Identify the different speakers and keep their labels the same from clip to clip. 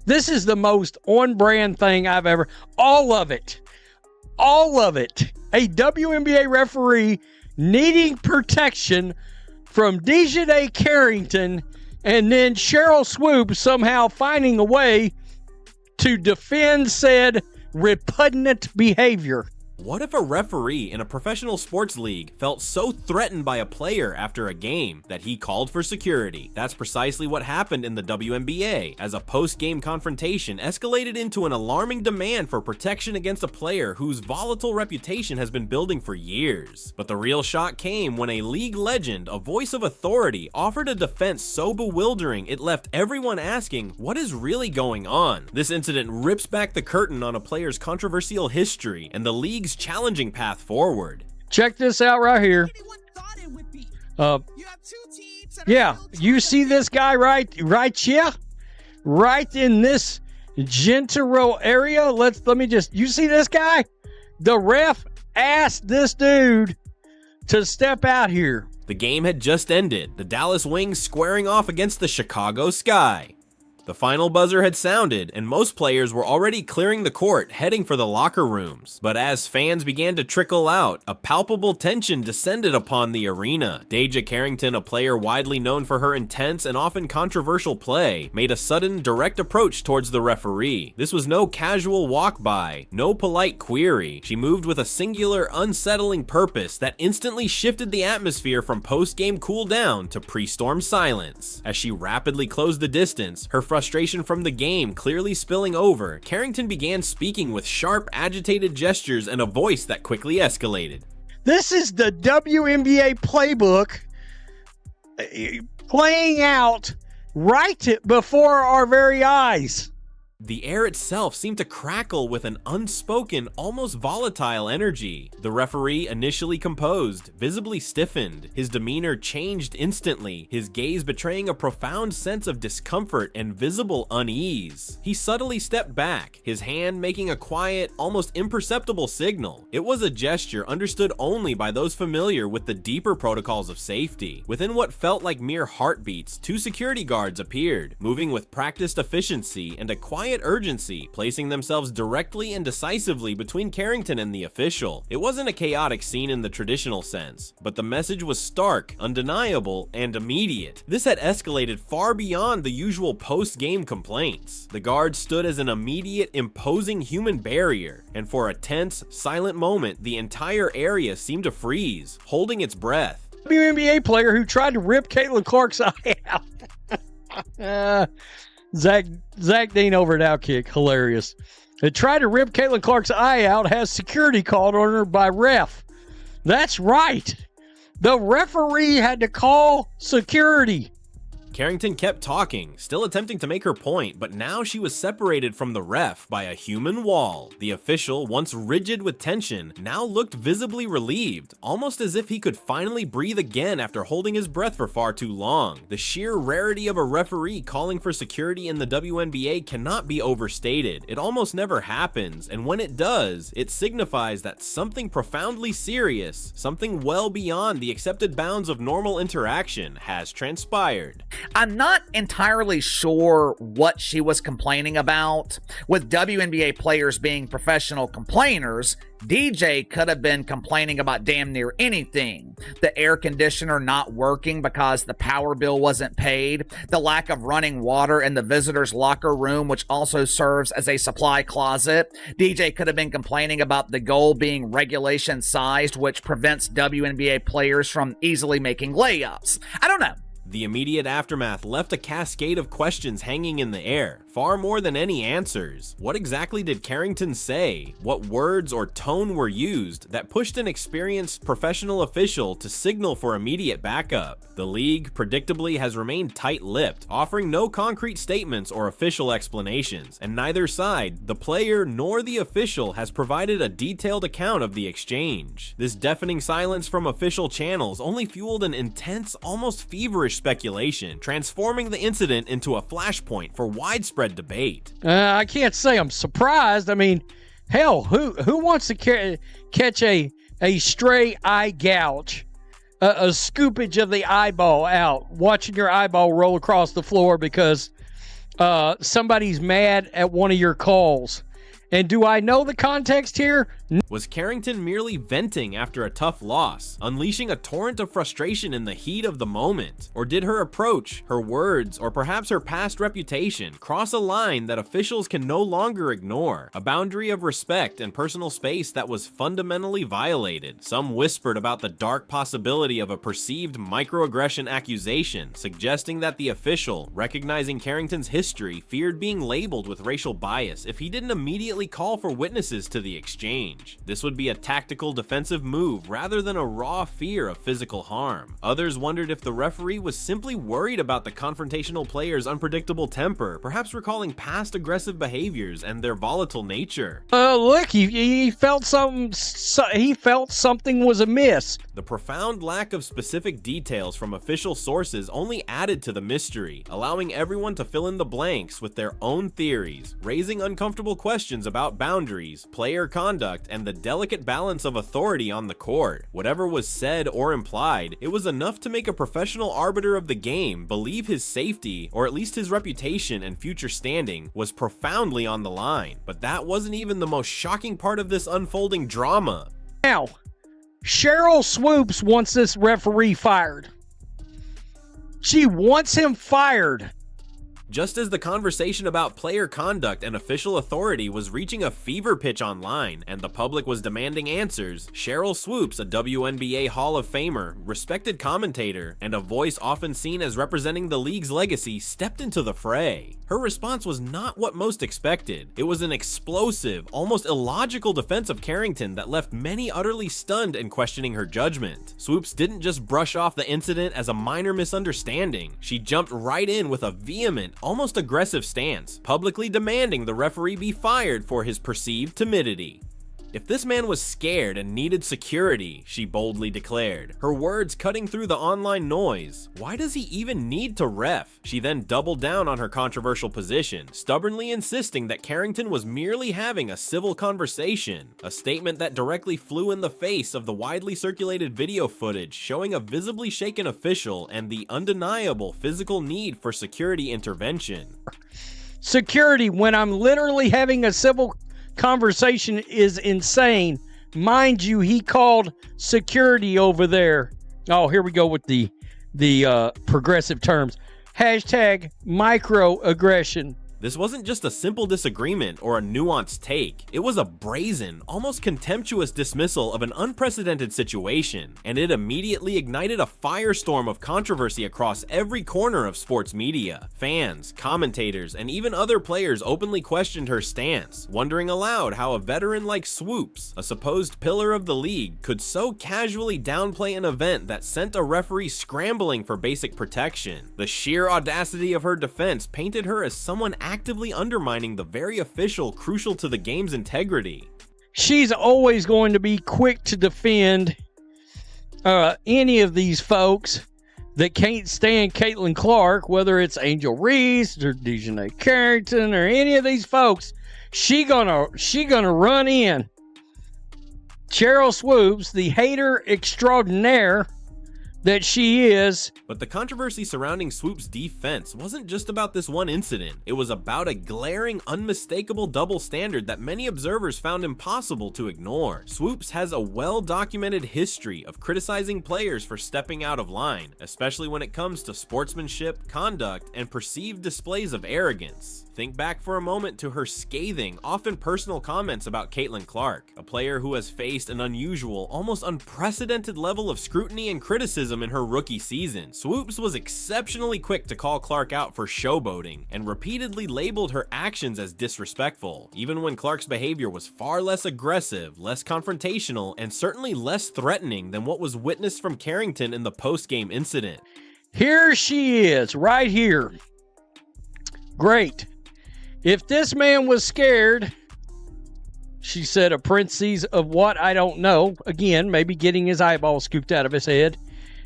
Speaker 1: This is the most on-brand thing I've ever. All of it. A WNBA referee needing protection from Dijonai Carrington, and then Cheryl Swoops somehow finding a way to defend said repugnant behavior.
Speaker 2: What if a referee in a professional sports league felt so threatened by a player after a game that he called for security? That's precisely what happened in the WNBA, as a post-game confrontation escalated into an alarming demand for protection against a player whose volatile reputation has been building for years. But the real shock came when a league legend, a voice of authority, offered a defense so bewildering it left everyone asking, what is really going on? This incident rips back the curtain on a player's controversial history and the league's challenging path forward.
Speaker 1: Check this out right here. Yeah, you see this guy right here? Right in this Gentile area? Let me just, you see this guy? The ref asked this dude to step out here.
Speaker 2: The game had just ended, the Dallas Wings squaring off against the Chicago Sky. The final buzzer had sounded, and most players were already clearing the court, heading for the locker rooms. But as fans began to trickle out, a palpable tension descended upon the arena. Dijonai Carrington, a player widely known for her intense and often controversial play, made a sudden, direct approach towards the referee. This was no casual walk-by, no polite query. She moved with a singular, unsettling purpose that instantly shifted the atmosphere from post-game cool-down to pre-storm silence. As she rapidly closed the distance, her frustration from the game clearly spilling over, Carrington began speaking with sharp, agitated gestures and a voice that quickly escalated.
Speaker 1: This is the WNBA playbook playing out right before our very eyes.
Speaker 2: The air itself seemed to crackle with an unspoken, almost volatile energy. The referee, initially composed, visibly stiffened. His demeanor changed instantly, his gaze betraying a profound sense of discomfort and visible unease. He subtly stepped back, his hand making a quiet, almost imperceptible signal. It was a gesture understood only by those familiar with the deeper protocols of safety. Within what felt like mere heartbeats, two security guards appeared, moving with practiced efficiency and a quiet urgency, placing themselves directly and decisively between Carrington and the official. It wasn't a chaotic scene in the traditional sense, but the message was stark, undeniable, and immediate. This had escalated far beyond the usual post-game complaints. The guard stood as an immediate, imposing human barrier, and for a tense, silent moment, the entire area seemed to freeze, holding its breath.
Speaker 1: WNBA player who tried to rip Caitlin Clark's eye out. Zach Dean over at Outkick, hilarious. They tried to rip Caitlin Clark's eye out, has security called on her by ref. That's right. The referee had to call security.
Speaker 2: Carrington kept talking, still attempting to make her point, but now she was separated from the ref by a human wall. The official, once rigid with tension, now looked visibly relieved, almost as if he could finally breathe again after holding his breath for far too long. The sheer rarity of a referee calling for security in the WNBA cannot be overstated. It almost never happens, and when it does, it signifies that something profoundly serious, something well beyond the accepted bounds of normal interaction, has transpired.
Speaker 3: I'm not entirely sure what she was complaining about. With WNBA players being professional complainers, DJ could have been complaining about damn near anything. The air conditioner not working because the power bill wasn't paid, the lack of running water in the visitors' locker room, which also serves as a supply closet. DJ could have been complaining about the goal being regulation sized, which prevents WNBA players from easily making layups. I don't know.
Speaker 2: The immediate aftermath left a cascade of questions hanging in the air, far more than any answers. What exactly did Carrington say? What words or tone were used that pushed an experienced professional official to signal for immediate backup? The league, predictably, has remained tight-lipped, offering no concrete statements or official explanations, and neither side, the player nor the official, has provided a detailed account of the exchange. This deafening silence from official channels only fueled an intense, almost feverish speculation, transforming the incident into a flashpoint for widespread debate.
Speaker 1: I can't say I'm surprised. I mean, hell, who wants to catch a stray eye gouge, a scoopage of the eyeball out, watching your eyeball roll across the floor because somebody's mad at one of your calls. And do I know the context here?
Speaker 2: Was Carrington merely venting after a tough loss, unleashing a torrent of frustration in the heat of the moment? Or did her approach, her words, or perhaps her past reputation cross a line that officials can no longer ignore, a boundary of respect and personal space that was fundamentally violated? Some whispered about the dark possibility of a perceived microaggression accusation, suggesting that the official, recognizing Carrington's history, feared being labeled with racial bias if he didn't immediately call for witnesses to the exchange. This would be a tactical defensive move rather than a raw fear of physical harm. Others wondered if the referee was simply worried about the confrontational player's unpredictable temper, perhaps recalling past aggressive behaviors and their volatile nature.
Speaker 1: Look, he felt something. He felt something was amiss.
Speaker 2: The profound lack of specific details from official sources only added to the mystery, allowing everyone to fill in the blanks with their own theories, raising uncomfortable questions about boundaries, player conduct, and the delicate balance of authority on the court. Whatever was said or implied, it was enough to make a professional arbiter of the game believe his safety, or at least his reputation and future standing, was profoundly on the line. But that wasn't even the most shocking part of this unfolding drama.
Speaker 1: Now, Cheryl Swoops wants this referee fired. She wants him fired.
Speaker 2: Just as the conversation about player conduct and official authority was reaching a fever pitch online, and the public was demanding answers, Cheryl Swoops, a WNBA Hall of Famer, respected commentator, and a voice often seen as representing the league's legacy, stepped into the fray. Her response was not what most expected. It was an explosive, almost illogical defense of Carrington that left many utterly stunned and questioning her judgment. Swoops didn't just brush off the incident as a minor misunderstanding. She jumped right in with a vehement, almost aggressive stance, publicly demanding the referee be fired for his perceived timidity. If this man was scared and needed security, she boldly declared, her words cutting through the online noise. Why does he even need to ref? She then doubled down on her controversial position, stubbornly insisting that Carrington was merely having a civil conversation, a statement that directly flew in the face of the widely circulated video footage showing a visibly shaken official and the undeniable physical need for security intervention.
Speaker 1: Security when I'm literally having a civil conversation is insane. Mind you, he called security over there. Oh, here we go with the progressive terms. Hashtag microaggression.
Speaker 2: This wasn't just a simple disagreement or a nuanced take. It was a brazen, almost contemptuous dismissal of an unprecedented situation, and it immediately ignited a firestorm of controversy across every corner of sports media. Fans, commentators, and even other players openly questioned her stance, wondering aloud how a veteran like Swoops, a supposed pillar of the league, could so casually downplay an event that sent a referee scrambling for basic protection. The sheer audacity of her defense painted her as someone actively undermining the very official crucial to the game's integrity.
Speaker 1: She's always going to be quick to defend any of these folks that can't stand Caitlin Clark, whether it's Angel Reese or Dijonai Carrington or any of these folks. She gonna run in. Cheryl Swoops, the hater extraordinaire that she is.
Speaker 2: But the controversy surrounding Swoops' defense wasn't just about this one incident. It was about a glaring, unmistakable double standard that many observers found impossible to ignore. Swoops has a well-documented history of criticizing players for stepping out of line, especially when it comes to sportsmanship, conduct, and perceived displays of arrogance. Think back for a moment to her scathing, often personal comments about Caitlin Clark, a player who has faced an unusual, almost unprecedented level of scrutiny and criticism in her rookie season. Swoops was exceptionally quick to call Clark out for showboating, and repeatedly labeled her actions as disrespectful, even when Clark's behavior was far less aggressive, less confrontational, and certainly less threatening than what was witnessed from Carrington in the post-game incident.
Speaker 1: Here she is, right here. Great. If this man was scared, she said, a parentheses of what I don't know, again, maybe getting his eyeball scooped out of his head,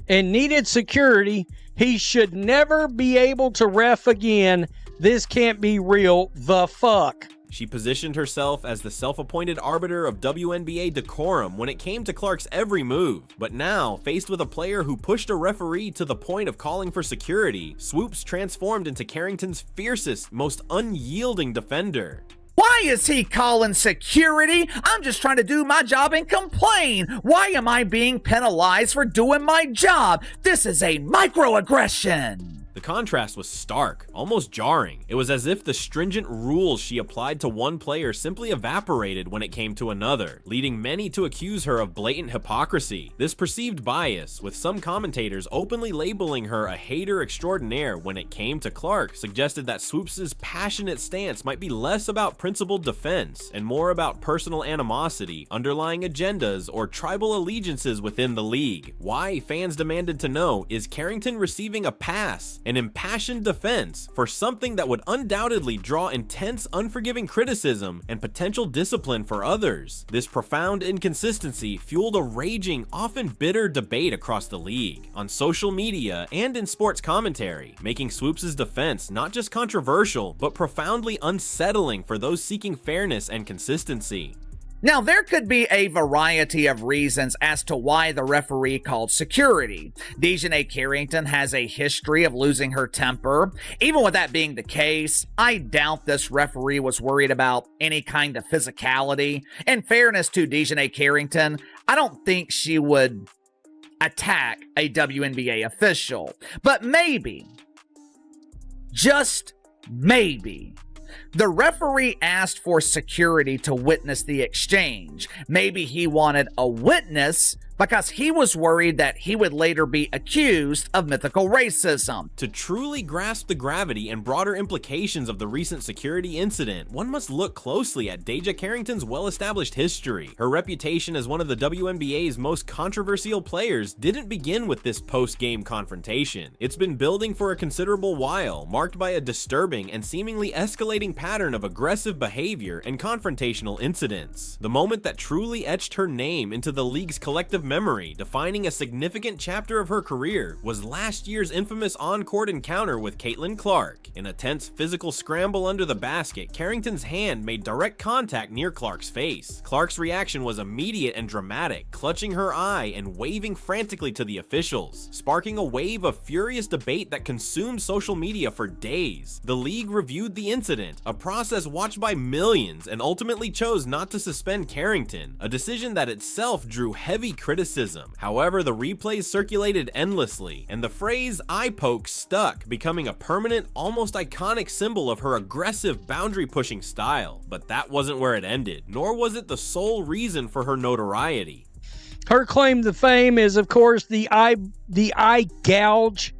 Speaker 1: and needed security, he should never be able to ref again. This can't be real. The fuck.
Speaker 2: She positioned herself as the self-appointed arbiter of WNBA decorum when it came to Clark's every move. But now, faced with a player who pushed a referee to the point of calling for security, Swoops transformed into Carrington's fiercest, most unyielding defender.
Speaker 3: Why is he calling security? I'm just trying to do my job and complain. Why am I being penalized for doing my job? This is a microaggression.
Speaker 2: The contrast was stark, almost jarring. It was as if the stringent rules she applied to one player simply evaporated when it came to another, leading many to accuse her of blatant hypocrisy. This perceived bias, with some commentators openly labeling her a hater extraordinaire when it came to Clark, suggested that Swoops' passionate stance might be less about principled defense and more about personal animosity, underlying agendas, or tribal allegiances within the league. Why, fans demanded to know, is Carrington receiving a pass, an impassioned defense, for something that would undoubtedly draw intense, unforgiving criticism and potential discipline for others? This profound inconsistency fueled a raging, often bitter debate across the league, on social media, and in sports commentary, making Swoops' defense not just controversial, but profoundly unsettling for those seeking fairness and consistency.
Speaker 3: Now, there could be a variety of reasons as to why the referee called security. Dijonai Carrington has a history of losing her temper. Even with that being the case, I doubt this referee was worried about any kind of physicality. In fairness to Dijonai Carrington, I don't think she would attack a WNBA official. But maybe, just maybe, the referee asked for security to witness the exchange. Maybe he wanted a witness because he was worried that he would later be accused of mythical racism.
Speaker 2: To truly grasp the gravity and broader implications of the recent security incident, one must look closely at Dijonai Carrington's well-established history. Her reputation as one of the WNBA's most controversial players didn't begin with this post-game confrontation. It's been building for a considerable while, marked by a disturbing and seemingly escalating pattern of aggressive behavior and confrontational incidents. The moment that truly etched her name into the league's collective memory, defining a significant chapter of her career, was last year's infamous on-court encounter with Caitlin Clark. In a tense physical scramble under the basket, Carrington's hand made direct contact near Clark's face. Clark's reaction was immediate and dramatic, clutching her eye and waving frantically to the officials, sparking a wave of furious debate that consumed social media for days. The league reviewed the incident, a process watched by millions, and ultimately chose not to suspend Carrington, a decision that itself drew heavy criticism. However, the replays circulated endlessly, and the phrase "eye poke" stuck, becoming a permanent, almost iconic symbol of her aggressive, boundary-pushing style. But that wasn't where it ended, nor was it the sole reason for her notoriety.
Speaker 1: Her claim to fame is, of course, the eye gouge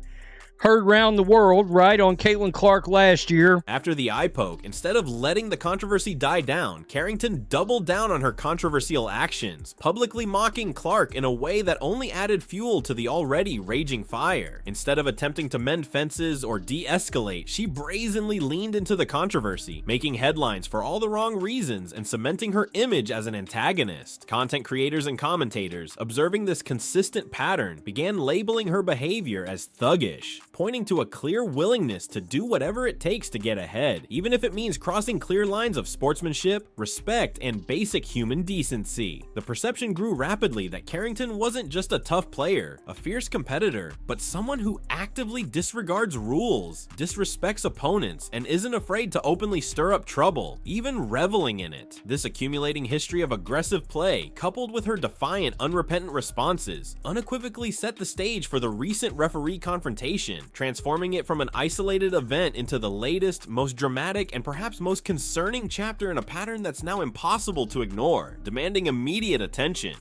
Speaker 1: heard around the world, right, on Caitlin Clark last year.
Speaker 2: After the eye poke, instead of letting the controversy die down, Carrington doubled down on her controversial actions, publicly mocking Clark in a way that only added fuel to the already raging fire. Instead of attempting to mend fences or de-escalate, she brazenly leaned into the controversy, making headlines for all the wrong reasons and cementing her image as an antagonist. Content creators and commentators, observing this consistent pattern, began labeling her behavior as thuggish, pointing to a clear willingness to do whatever it takes to get ahead, even if it means crossing clear lines of sportsmanship, respect, and basic human decency. The perception grew rapidly that Carrington wasn't just a tough player, a fierce competitor, but someone who actively disregards rules, disrespects opponents, and isn't afraid to openly stir up trouble, even reveling in it. This accumulating history of aggressive play, coupled with her defiant, unrepentant responses, unequivocally set the stage for the recent referee confrontation, transforming it from an isolated event into the latest, most dramatic, and perhaps most concerning chapter in a pattern that's now impossible to ignore, demanding immediate attention.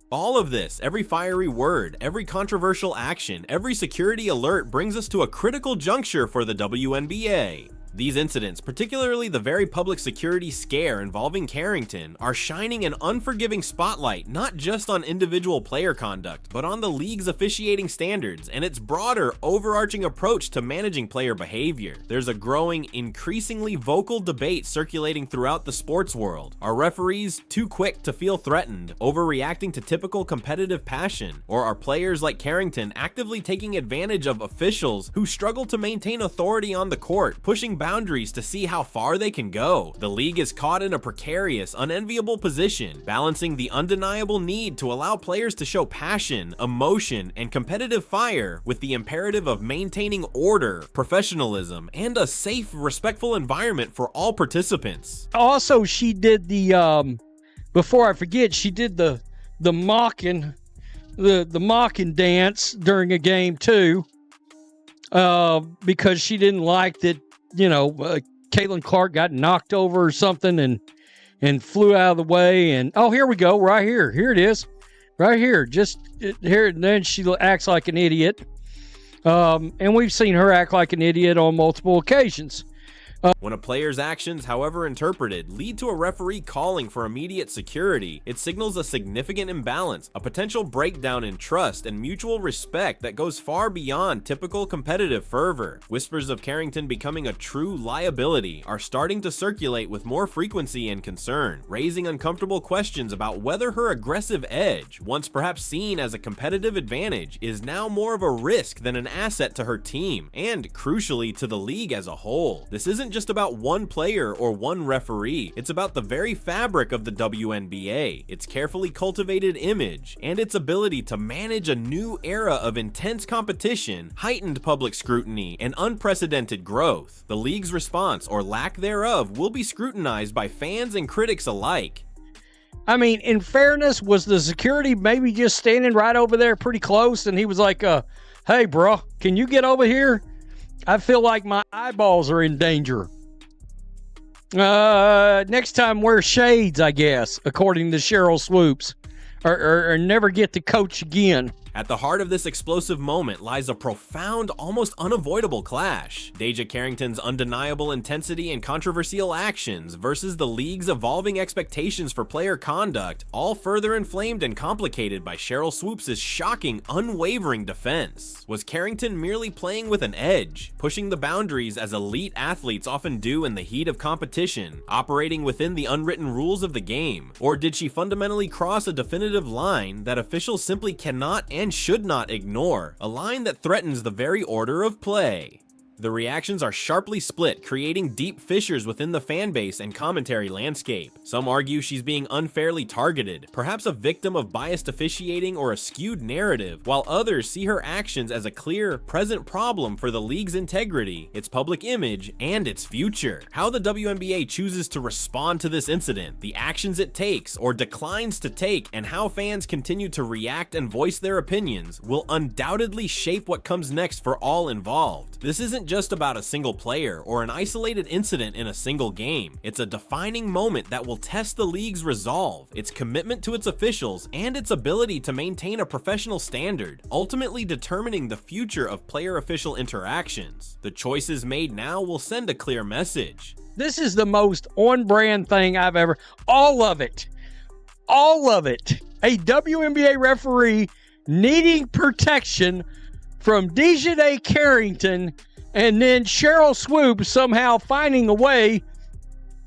Speaker 2: All of this, every fiery word, every controversial action, every security alert brings us to a critical juncture for the WNBA. These incidents, particularly the very public security scare involving Carrington, are shining an unforgiving spotlight not just on individual player conduct, but on the league's officiating standards and its broader, overarching approach to managing player behavior. There's a growing, increasingly vocal debate circulating throughout the sports world. Are referees too quick to feel threatened, overreacting to typical competitive passion? Or are players like Carrington actively taking advantage of officials who struggle to maintain authority on the court, pushing boundaries to see how far they can go? The league is caught in a precarious, unenviable position, balancing the undeniable need to allow players to show passion, emotion, and competitive fire with the imperative of maintaining order, professionalism, and a safe, respectful environment for all participants.
Speaker 1: Also, she did the before I forget, she did the mocking dance during a game too, because she didn't like that, Caitlin Clark got knocked over or something and flew out of the way. And oh, here we go, right here it is, right here, just here. And then she acts like an idiot, and we've seen her act like an idiot on multiple occasions.
Speaker 2: When a player's actions, however interpreted, lead to a referee calling for immediate security, it signals a significant imbalance, a potential breakdown in trust and mutual respect that goes far beyond typical competitive fervor. Whispers of Carrington becoming a true liability are starting to circulate with more frequency and concern, raising uncomfortable questions about whether her aggressive edge, once perhaps seen as a competitive advantage, is now more of a risk than an asset to her team, and crucially to the league as a whole. This isn't just about one player or one referee, it's about the very fabric of the WNBA, its carefully cultivated image, and its ability to manage a new era of intense competition, heightened public scrutiny, and unprecedented growth. The league's response, or lack thereof, will be scrutinized by fans and critics alike.
Speaker 1: I mean, in fairness, was the security maybe just standing right over there pretty close, and he was like, hey, bro, can you get over here? I feel like my eyeballs are in danger. Next time wear shades, I guess, according to Cheryl Swoops, or never get to coach again.
Speaker 2: At the heart of this explosive moment lies a profound, almost unavoidable clash. Deja Carrington's undeniable intensity and controversial actions versus the league's evolving expectations for player conduct, all further inflamed and complicated by Cheryl Swoops' shocking, unwavering defense. Was Carrington merely playing with an edge, pushing the boundaries as elite athletes often do in the heat of competition, operating within the unwritten rules of the game? Or did she fundamentally cross a definitive line that officials simply cannot and should not ignore, a line that threatens the very order of play? The reactions are sharply split, creating deep fissures within the fan base and commentary landscape. Some argue she's being unfairly targeted, perhaps a victim of biased officiating or a skewed narrative, while others see her actions as a clear, present problem for the league's integrity, its public image, and its future. How the WNBA chooses to respond to this incident, the actions it takes or declines to take, and how fans continue to react and voice their opinions will undoubtedly shape what comes next for all involved. This isn't just about a single player or an isolated incident in a single game. It's a defining moment that will test the league's resolve, its commitment to its officials, and its ability to maintain a professional standard, ultimately determining the future of player-official interactions. The choices made now will send a clear message.
Speaker 1: This is the most on-brand thing I've ever... All of it. A WNBA referee needing protection from Dijonai Carrington, and then Cheryl Swoops somehow finding a way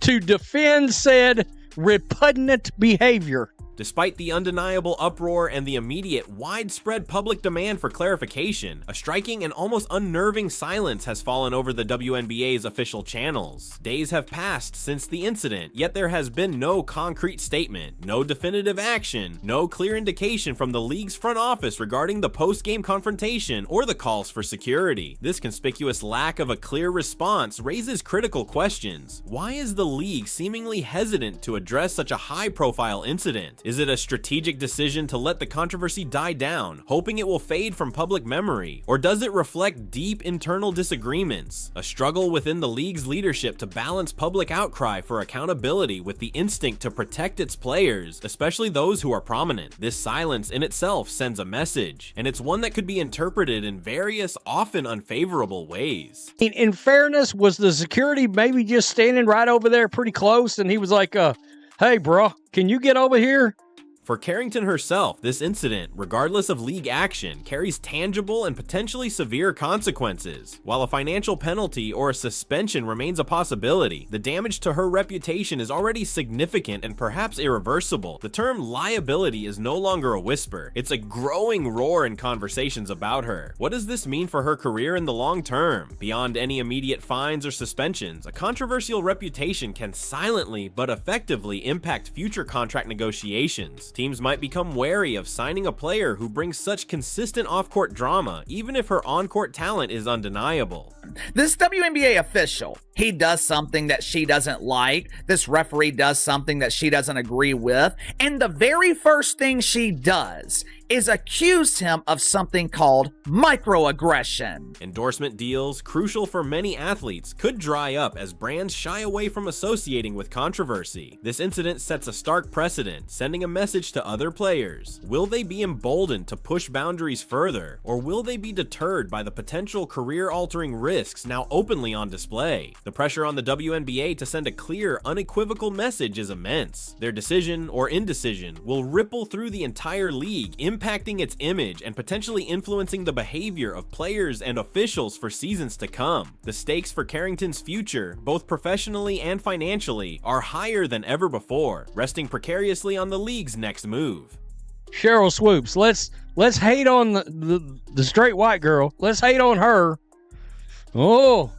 Speaker 1: to defend said repugnant behavior.
Speaker 2: Despite the undeniable uproar and the immediate, widespread public demand for clarification, a striking and almost unnerving silence has fallen over the WNBA's official channels. Days have passed since the incident, yet there has been no concrete statement, no definitive action, no clear indication from the league's front office regarding the post-game confrontation or the calls for security. This conspicuous lack of a clear response raises critical questions. Why is the league seemingly hesitant to address such a high-profile incident? Is it a strategic decision to let the controversy die down, hoping it will fade from public memory? Or does it reflect deep internal disagreements, a struggle within the league's leadership to balance public outcry for accountability with the instinct to protect its players, especially those who are prominent? This silence in itself sends a message, and it's one that could be interpreted in various, often unfavorable ways.
Speaker 1: In fairness, was the security maybe just standing right over there pretty close, and he was like, hey, bro, can you get over here?
Speaker 2: For Carrington herself, this incident, regardless of league action, carries tangible and potentially severe consequences. While a financial penalty or a suspension remains a possibility, the damage to her reputation is already significant and perhaps irreversible. The term liability is no longer a whisper. It's a growing roar in conversations about her. What does this mean for her career in the long term? Beyond any immediate fines or suspensions, a controversial reputation can silently but effectively impact future contract negotiations. Teams might become wary of signing a player who brings such consistent off-court drama, even if her on-court talent is undeniable.
Speaker 3: This WNBA official, he does something that she doesn't like. This referee does something that she doesn't agree with. And the very first thing she does is accuse him of something called microaggression.
Speaker 2: Endorsement deals, crucial for many athletes, could dry up as brands shy away from associating with controversy. This incident sets a stark precedent, sending a message to other players. Will they be emboldened to push boundaries further, or will they be deterred by the potential career-altering risks now openly on display? The pressure on the WNBA to send a clear, unequivocal message is immense. Their decision or indecision will ripple through the entire league, impacting its image and potentially influencing the behavior of players and officials for seasons to come. The stakes for Carrington's future, both professionally and financially, are higher than ever before, resting precariously on the league's next move.
Speaker 1: Cheryl Swoops, let's hate on the straight white girl. Let's hate on her. Oh,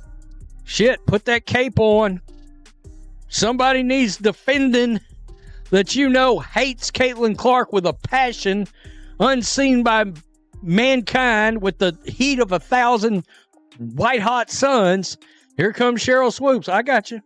Speaker 1: shit, put that cape on. Somebody needs defending that hates Caitlin Clark with a passion unseen by mankind with the heat of 1,000 white-hot suns. Here comes Cheryl Swoops. I got you.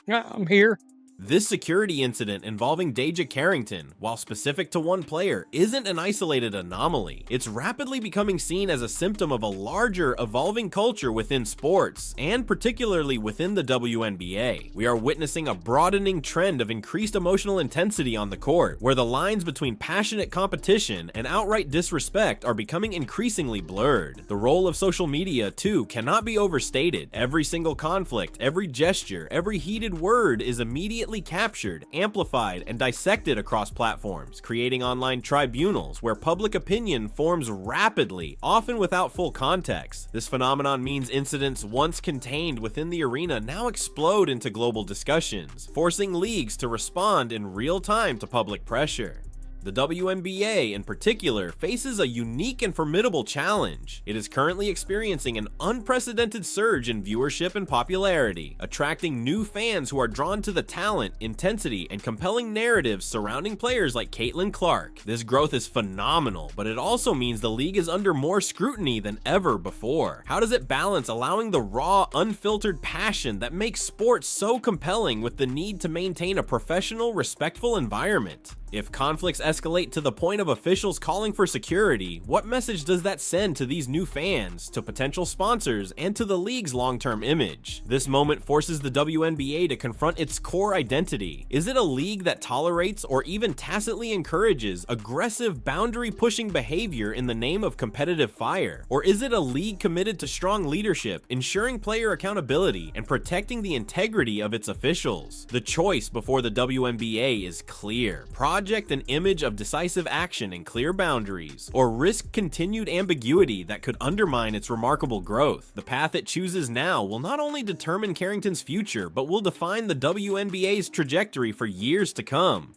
Speaker 1: I'm here.
Speaker 2: This security incident involving Dijonai Carrington, while specific to one player, isn't an isolated anomaly. It's rapidly becoming seen as a symptom of a larger, evolving culture within sports, and particularly within the WNBA. We are witnessing a broadening trend of increased emotional intensity on the court, where the lines between passionate competition and outright disrespect are becoming increasingly blurred. The role of social media, too, cannot be overstated. Every single conflict, every gesture, every heated word is immediately captured, amplified, and dissected across platforms, creating online tribunals where public opinion forms rapidly, often without full context. This phenomenon means incidents once contained within the arena now explode into global discussions, forcing leagues to respond in real time to public pressure. The WNBA, in particular, faces a unique and formidable challenge. It is currently experiencing an unprecedented surge in viewership and popularity, attracting new fans who are drawn to the talent, intensity, and compelling narratives surrounding players like Caitlin Clark. This growth is phenomenal, but it also means the league is under more scrutiny than ever before. How does it balance allowing the raw, unfiltered passion that makes sports so compelling with the need to maintain a professional, respectful environment? If conflicts escalate to the point of officials calling for security, what message does that send to these new fans, to potential sponsors, and to the league's long-term image? This moment forces the WNBA to confront its core identity. Is it a league that tolerates or even tacitly encourages aggressive, boundary-pushing behavior in the name of competitive fire? Or is it a league committed to strong leadership, ensuring player accountability, and protecting the integrity of its officials? The choice before the WNBA is clear. Project an image of decisive action and clear boundaries, or risk continued ambiguity that could undermine its remarkable growth. The path it chooses now will not only determine Carrington's future, but will define the WNBA's trajectory for years to come.